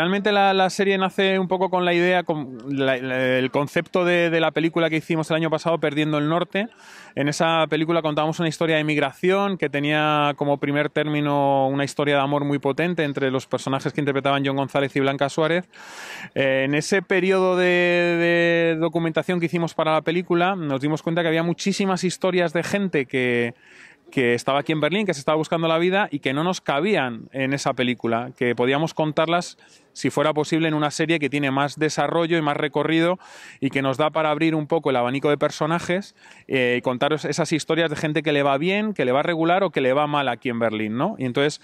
realmente la serie nace un poco con la idea, el concepto de la película que hicimos el año pasado, Perdiendo el Norte. En esa película contábamos una historia de inmigración que tenía como primer término una historia de amor muy potente entre los personajes que interpretaban John González y Blanca Suárez. En ese periodo de documentación que hicimos para la película, nos dimos cuenta que había muchísimas historias de gente que estaba aquí en Berlín, que se estaba buscando la vida y que no nos cabían en esa película, que podíamos contarlas, si fuera posible, en una serie que tiene más desarrollo y más recorrido y que nos da para abrir un poco el abanico de personajes y contaros esas historias de gente que le va bien, que le va regular o que le va mal aquí en Berlín, ¿no? Y entonces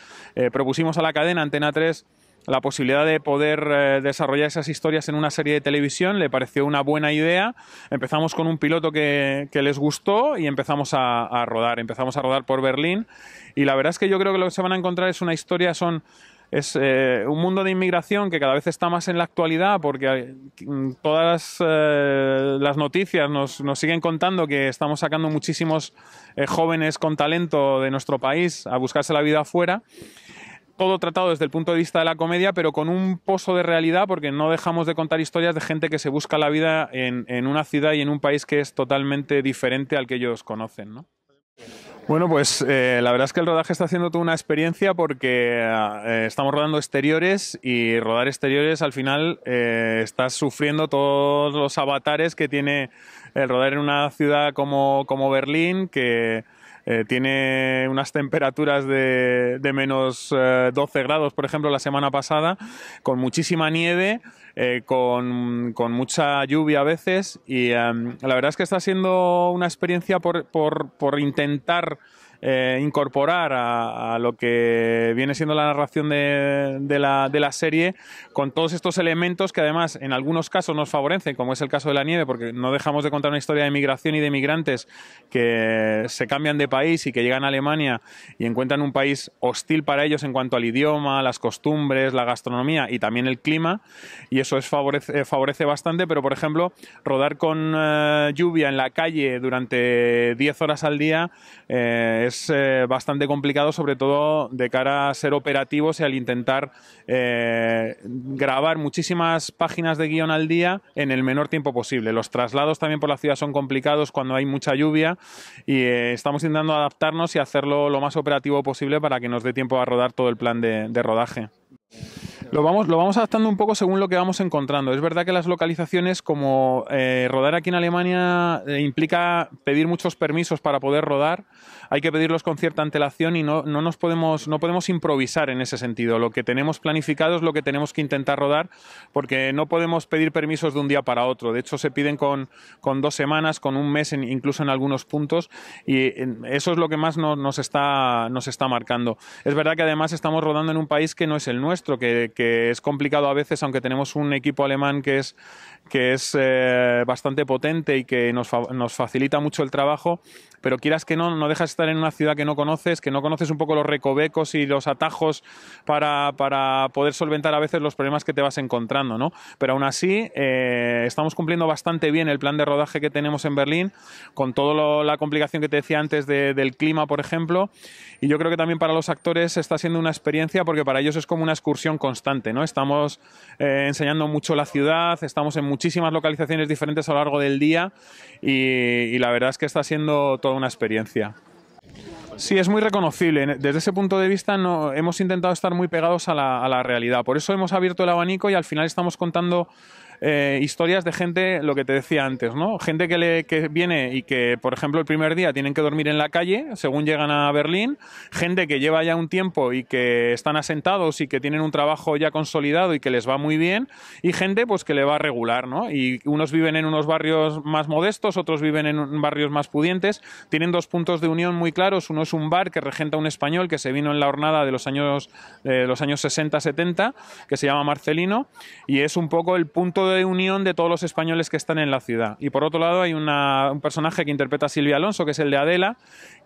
propusimos a la cadena Antena 3 la posibilidad de poder desarrollar esas historias en una serie de televisión. Le pareció una buena idea. Empezamos con un piloto que les gustó y empezamos a rodar. Empezamos a rodar por Berlín y la verdad es que yo creo que lo que se van a encontrar es una historia, es un mundo de inmigración que cada vez está más en la actualidad porque todas las noticias nos siguen contando que estamos sacando muchísimos jóvenes con talento de nuestro país a buscarse la vida afuera. Todo tratado desde el punto de vista de la comedia, pero con un pozo de realidad, porque no dejamos de contar historias de gente que se busca la vida en una ciudad y en un país que es totalmente diferente al que ellos conocen, ¿no? Bueno, pues la verdad es que el rodaje está haciendo toda una experiencia porque estamos rodando exteriores y rodar exteriores al final estás sufriendo todos los avatares que tiene el rodar en una ciudad como Berlín, que tiene unas temperaturas de menos 12 grados, por ejemplo, la semana pasada, con muchísima nieve, con mucha lluvia a veces y la verdad es que está siendo una experiencia por intentar incorporar a lo que viene siendo la narración de la serie con todos estos elementos que además en algunos casos nos favorecen, como es el caso de la nieve, porque no dejamos de contar una historia de migración y de migrantes que se cambian de país y que llegan a Alemania y encuentran un país hostil para ellos en cuanto al idioma, las costumbres, la gastronomía y también el clima, y eso favorece bastante. Pero por ejemplo, rodar con lluvia en la calle durante 10 horas al día es bastante complicado, sobre todo de cara a ser operativos y al intentar grabar muchísimas páginas de guión al día en el menor tiempo posible. Los traslados también por la ciudad son complicados cuando hay mucha lluvia y estamos intentando adaptarnos y hacerlo lo más operativo posible para que nos dé tiempo a rodar todo el plan de rodaje. Lo vamos adaptando un poco según lo que vamos encontrando. Es verdad que las localizaciones, como rodar aquí en Alemania implica pedir muchos permisos para poder rodar, hay que pedirlos con cierta antelación y no podemos improvisar en ese sentido. Lo que tenemos planificado es lo que tenemos que intentar rodar, porque no podemos pedir permisos de un día para otro. De hecho, se piden con 2 semanas, con un mes, incluso en algunos puntos, y eso es lo que más nos está marcando. Es verdad que además estamos rodando en un país que no es el nuestro, que es complicado a veces, aunque tenemos un equipo alemán que es bastante potente y que nos facilita mucho el trabajo, pero quieras que no dejas de estar en una ciudad que no conoces un poco los recovecos y los atajos para poder solventar a veces los problemas que te vas encontrando, ¿no? Pero aún así estamos cumpliendo bastante bien el plan de rodaje que tenemos en Berlín, con toda la complicación que te decía antes del clima, por ejemplo, y yo creo que también para los actores está siendo una experiencia porque para ellos es como una excursión constante, ¿no? Estamos enseñando mucho la ciudad, estamos en muchísimas localizaciones diferentes a lo largo del día y la verdad es que está siendo toda una experiencia. Sí, es muy reconocible. Desde ese punto de vista hemos intentado estar muy pegados a la realidad. Por eso hemos abierto el abanico y al final estamos contando historias de gente, lo que te decía antes, ¿no? Gente que viene y que, por ejemplo, el primer día tienen que dormir en la calle según llegan a Berlín, gente que lleva ya un tiempo y que están asentados y que tienen un trabajo ya consolidado y que les va muy bien, y gente pues que le va regular, ¿no? Y unos viven en unos barrios más modestos, otros viven en barrios más pudientes, tienen 2 puntos de unión muy claros. Uno es un bar que regenta un español que se vino en la hornada de los años 60-70, que se llama Marcelino, y es un poco el punto de unión de todos los españoles que están en la ciudad. Y por otro lado hay un personaje que interpreta Silvia Alonso, que es el de Adela,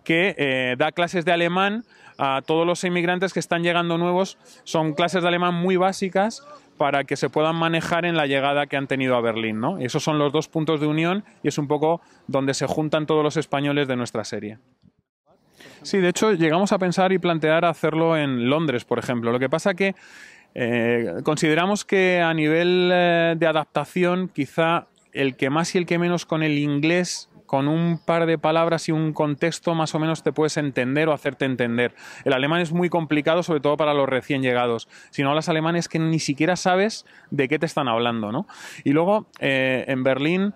que da clases de alemán a todos los inmigrantes que están llegando nuevos. Son clases de alemán muy básicas para que se puedan manejar en la llegada que han tenido a Berlín, ¿no? Y esos son los 2 puntos de unión y es un poco donde se juntan todos los españoles de nuestra serie. Sí, de hecho llegamos a pensar y plantear hacerlo en Londres, por ejemplo. Lo que pasa que Consideramos que a nivel de adaptación, quizá el que más y el que menos con el inglés, con un par de palabras y un contexto más o menos te puedes entender o hacerte entender. El alemán es muy complicado, sobre todo para los recién llegados. Si no hablas alemán es que ni siquiera sabes de qué te están hablando, ¿no? Y luego, en Berlín,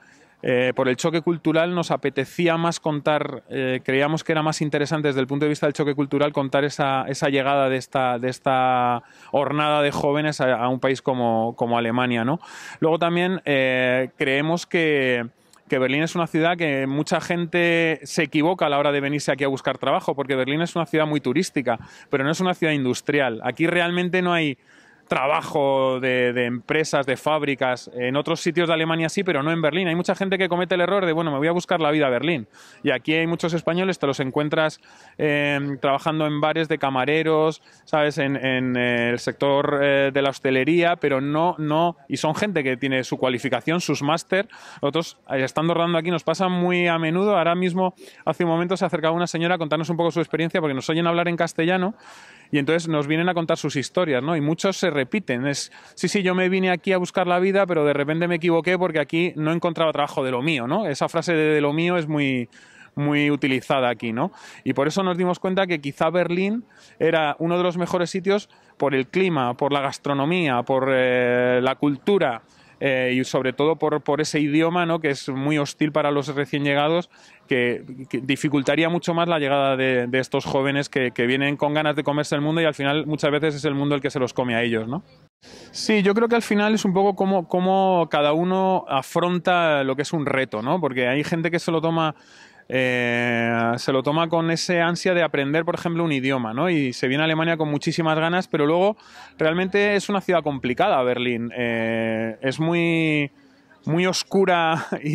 por el choque cultural nos apetecía más contar, creíamos que era más interesante desde el punto de vista del choque cultural contar esa llegada de esta hornada de jóvenes a un país como Alemania, ¿no? Luego también creemos que Berlín es una ciudad que mucha gente se equivoca a la hora de venirse aquí a buscar trabajo, porque Berlín es una ciudad muy turística, pero no es una ciudad industrial. Aquí realmente no hay trabajo de empresas, de fábricas. En otros sitios de Alemania sí, pero no en Berlín. Hay mucha gente que comete el error de, bueno, me voy a buscar la vida a Berlín. Y aquí hay muchos españoles, te los encuentras trabajando en bares de camareros, ¿sabes? En el sector de la hostelería, pero no. Y son gente que tiene su cualificación, sus máster. Nosotros, estando rodando aquí, nos pasa muy a menudo. Ahora mismo, hace un momento, se acercaba una señora a contarnos un poco su experiencia, porque nos oyen hablar en castellano. Y entonces nos vienen a contar sus historias, ¿no? Y muchos se repiten. Sí, yo me vine aquí a buscar la vida, pero de repente me equivoqué porque aquí no encontraba trabajo de lo mío, ¿no? Esa frase de lo mío es muy utilizada aquí, ¿no? Y por eso nos dimos cuenta que quizá Berlín era uno de los mejores sitios por el clima, por la gastronomía, por la cultura, y sobre todo por ese idioma, ¿no? Que es muy hostil para los recién llegados, que dificultaría mucho más la llegada de estos jóvenes que vienen con ganas de comerse el mundo y al final muchas veces es el mundo el que se los come a ellos, ¿no? Sí, yo creo que al final es un poco cómo cada uno afronta lo que es un reto, ¿no? Porque hay gente que se lo toma con ese ansia de aprender, por ejemplo, un idioma, ¿no? Y se viene a Alemania con muchísimas ganas, pero luego realmente es una ciudad complicada, Berlín. Es muy oscura y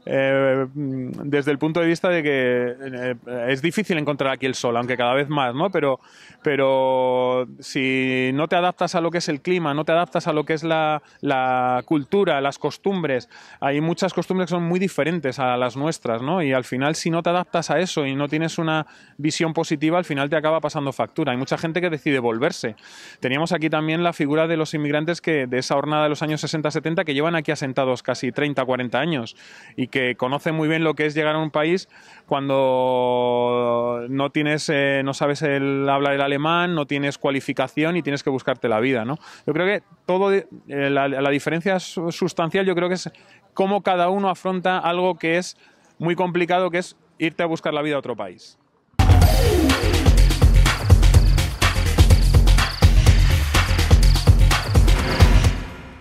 desde el punto de vista de que es difícil encontrar aquí el sol, aunque cada vez más, ¿no? Pero si no te adaptas a lo que es el clima, no te adaptas a lo que es la cultura, las costumbres, hay muchas costumbres que son muy diferentes a las nuestras, ¿no? Y al final, si no te adaptas a eso y no tienes una visión positiva, al final te acaba pasando factura. Hay mucha gente que decide volverse. Teníamos aquí también la figura de los inmigrantes de esa hornada de los años 60-70 que llevan aquí asentados casi 30-40 años y que conocen muy bien lo que es llegar a un país cuando no tienes, no sabes hablar el alemán, no tienes cualificación y tienes que buscarte la vida, ¿no? Yo creo que la diferencia sustancial, yo creo que es cómo cada uno afronta algo que es muy complicado, que es irte a buscar la vida a otro país.